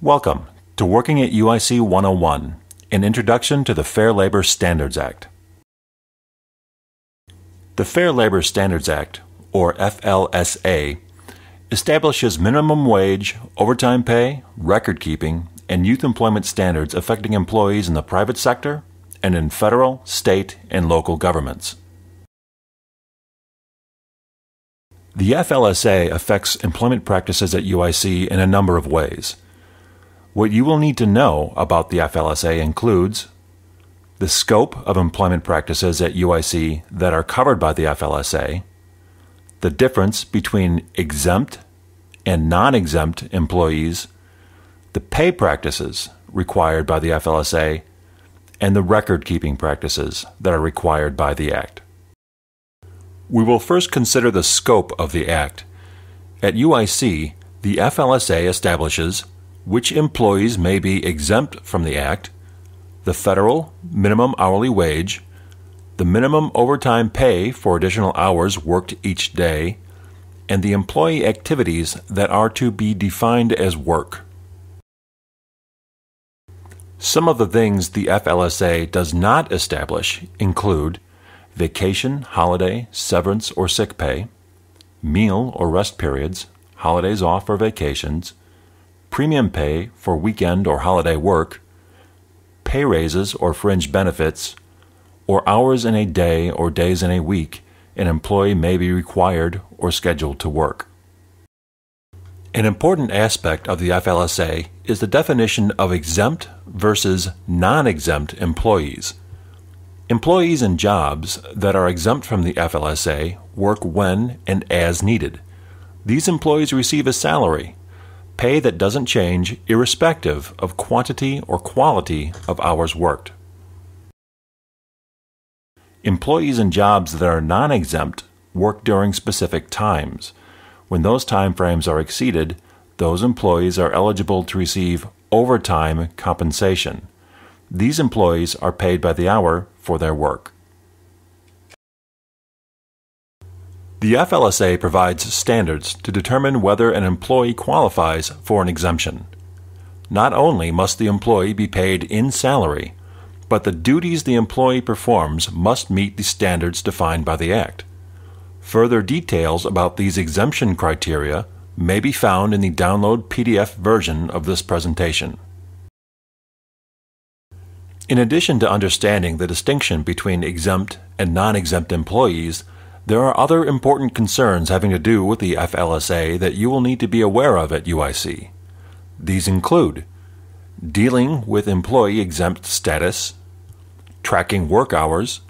Welcome to Working at UIC 101, an introduction to the Fair Labor Standards Act. The Fair Labor Standards Act, or FLSA, establishes minimum wage, overtime pay, record keeping, and youth employment standards affecting employees in the private sector and in federal, state, and local governments. The FLSA affects employment practices at UIC in a number of ways. What you will need to know about the FLSA includes the scope of employment practices at UIC that are covered by the FLSA, the difference between exempt and non-exempt employees, the pay practices required by the FLSA, and the record-keeping practices that are required by the Act. We will first consider the scope of the Act. At UIC, the FLSA establishes which employees may be exempt from the Act, the federal minimum hourly wage, the minimum overtime pay for additional hours worked each day, and the employee activities that are to be defined as work. Some of the things the FLSA does not establish include vacation, holiday, severance, or sick pay, meal or rest periods, holidays off or vacations, premium pay for weekend or holiday work, pay raises or fringe benefits, or hours in a day or days in a week an employee may be required or scheduled to work. An important aspect of the FLSA is the definition of exempt versus non-exempt employees. Employees in jobs that are exempt from the FLSA work when and as needed. These employees receive a salary, pay that doesn't change irrespective of quantity or quality of hours worked. Employees in jobs that are non-exempt work during specific times. When those time frames are exceeded, those employees are eligible to receive overtime compensation. These employees are paid by the hour for their work. The FLSA provides standards to determine whether an employee qualifies for an exemption. Not only must the employee be paid in salary, but the duties the employee performs must meet the standards defined by the Act. Further details about these exemption criteria may be found in the download PDF version of this presentation. In addition to understanding the distinction between exempt and non-exempt employees, there are other important concerns having to do with the FLSA that you will need to be aware of at UIC. These include dealing with employee exempt status, tracking work hours,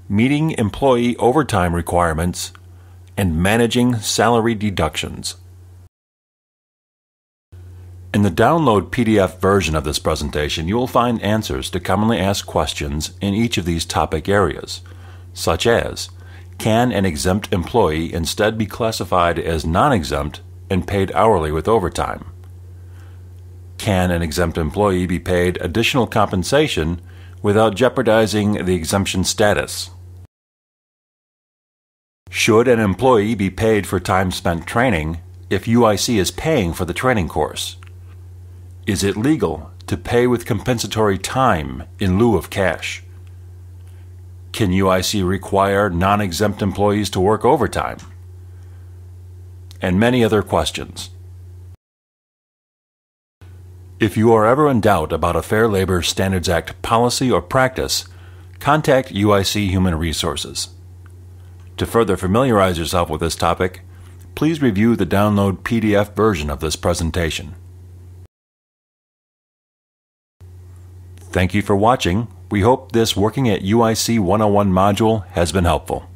meeting employee overtime requirements, and managing salary deductions. In the download PDF version of this presentation, you will find answers to commonly asked questions in each of these topic areas, such as, can an exempt employee instead be classified as non-exempt and paid hourly with overtime? Can an exempt employee be paid additional compensation without jeopardizing the exemption status? Should an employee be paid for time spent training if UIC is paying for the training course? Is it legal to pay with compensatory time in lieu of cash? Can UIC require non-exempt employees to work overtime? And many other questions. If you are ever in doubt about a Fair Labor Standards Act policy or practice, contact UIC Human Resources. To further familiarize yourself with this topic, please review the download PDF version of this presentation. Thank you for watching. We hope this Working at UIC 101 module has been helpful.